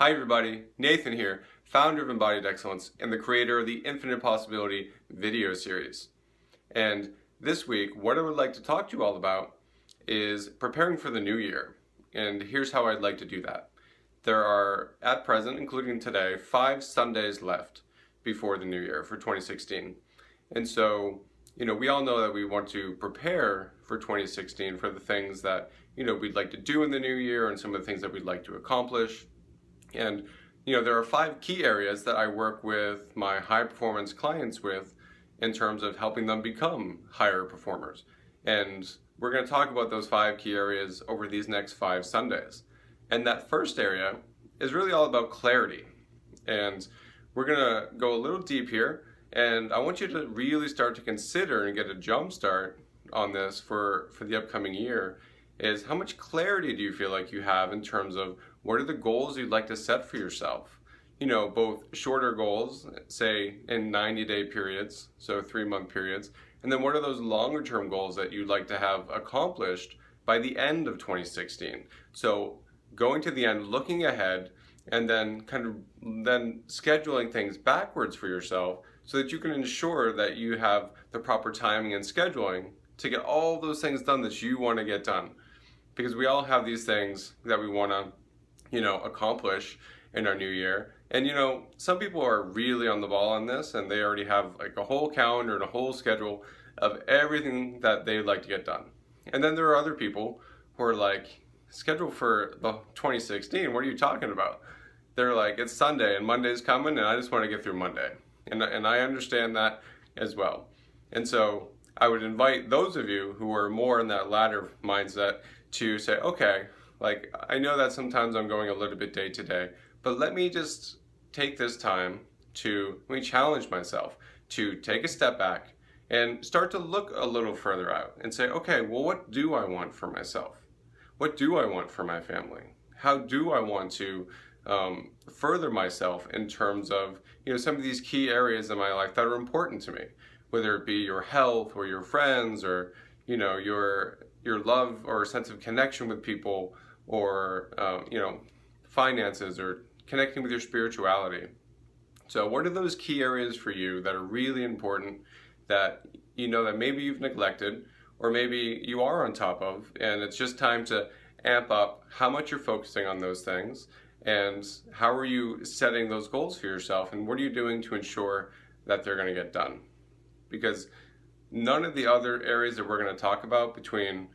Hi everybody, Nathan here, founder of Embodied Excellence and the creator of the Infinite Possibility video series. And this week, what I would like to talk to you all about is preparing for the new year. And here's how I'd like to do that. There are, at present, including today, 5 Sundays left before the new year for 2016. And so, we all know that we want to prepare for 2016 for the things that, we'd like to do in the new year and some of the things that we'd like to accomplish. And there are 5 key areas that I work with my high performance clients with in terms of helping them become higher performers. And we're going to talk about those 5 key areas over these next 5 Sundays. And that first area is really all about clarity. And we're going to go a little deep here. And I want you to really start to consider and get a jump start on this for the upcoming year is how much clarity do you feel like you have in terms of what are the goals you'd like to set for yourself? Both shorter goals, say in 90-day periods, so 3-month periods, and then what are those longer term goals that you'd like to have accomplished by the end of 2016? So going to the end, looking ahead, and then then scheduling things backwards for yourself so that you can ensure that you have the proper timing and scheduling to get all those things done that you want to get done. Because we all have these things that we want to, accomplish in our new year. And, some people are really on the ball on this and they already have like a whole calendar and a whole schedule of everything that they'd like to get done. And then there are other people who are like, schedule for the 2016, what are you talking about? They're like, it's Sunday and Monday's coming and I just want to get through Monday. And I understand that as well. And so I would invite those of you who are more in that latter mindset to say, okay, like I know that sometimes I'm going a little bit day to day, but let me just take this time to challenge myself to take a step back and start to look a little further out and say, okay, well, what do I want for myself? What do I want for my family? How do I want to further myself in terms of some of these key areas in my life that are important to me, whether it be your health or your friends or your love or sense of connection with people or finances or connecting with your spirituality. So what are those key areas for you that are really important that that maybe you've neglected or maybe you are on top of, and it's just time to amp up how much you're focusing on those things and how are you setting those goals for yourself and what are you doing to ensure that they're going to get done? Because none of the other areas that we're going to talk about between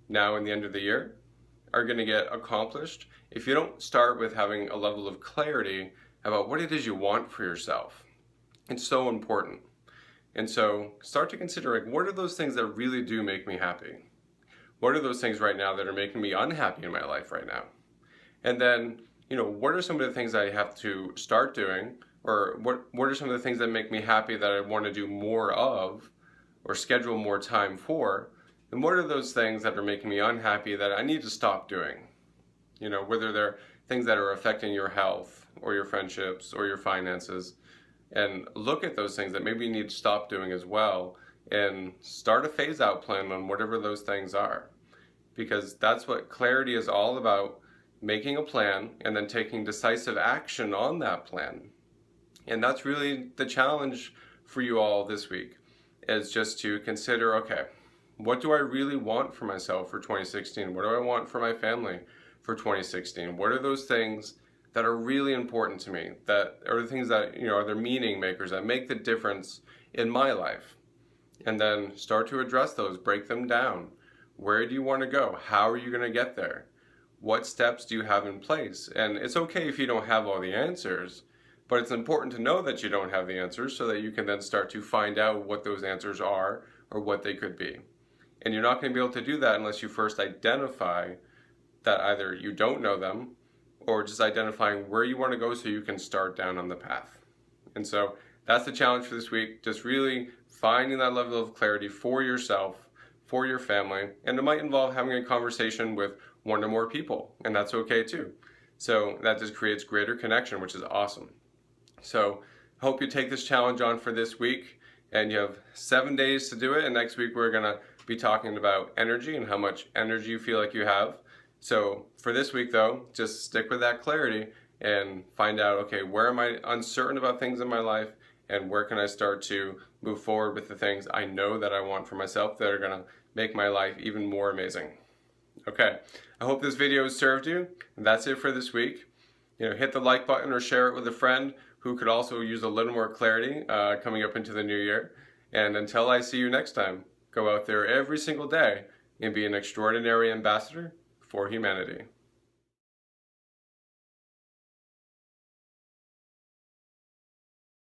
now and the end of the year are going to get accomplished if you don't start with having a level of clarity about what it is you want for yourself. It's so important. And so start to consider, like, what are those things that really do make me happy? What are those things right now that are making me unhappy in my life right now? And then, what are some of the things I have to start doing? Or what are some of the things that make me happy that I want to do more of or schedule more time for? And what are those things that are making me unhappy that I need to stop doing? Whether they're things that are affecting your health or your friendships or your finances. And look at those things that maybe you need to stop doing as well and start a phase out plan on whatever those things are. Because that's what clarity is all about, making a plan and then taking decisive action on that plan. And that's really the challenge for you all this week, is just to consider, okay, what do I really want for myself for 2016? What do I want for my family for 2016? What are those things that are really important to me, that are the things that, are the meaning makers that make the difference in my life? And then start to address those, break them down. Where do you want to go? How are you going to get there? What steps do you have in place? And it's okay if you don't have all the answers, but it's important to know that you don't have the answers so that you can then start to find out what those answers are or what they could be. And you're not going to be able to do that unless you first identify that either you don't know them or just identifying where you want to go so you can start down on the path. And so that's the challenge for this week, just really finding that level of clarity for yourself, for your family, and it might involve having a conversation with 1 or more people, and that's okay too. So that just creates greater connection, which is awesome. So I hope you take this challenge on for this week, and you have 7 days to do it, and next week we're going to be talking about energy and how much energy you feel like you have. So for this week though, just stick with that clarity and find out, okay, where am I uncertain about things in my life, and where can I start to move forward with the things I know that I want for myself that are gonna make my life even more amazing. Okay, I hope this video has served you, and that's it for this week. Hit the like button or share it with a friend who could also use a little more clarity coming up into the new year. And until I see you next time, go out there every single day and be an extraordinary ambassador for humanity.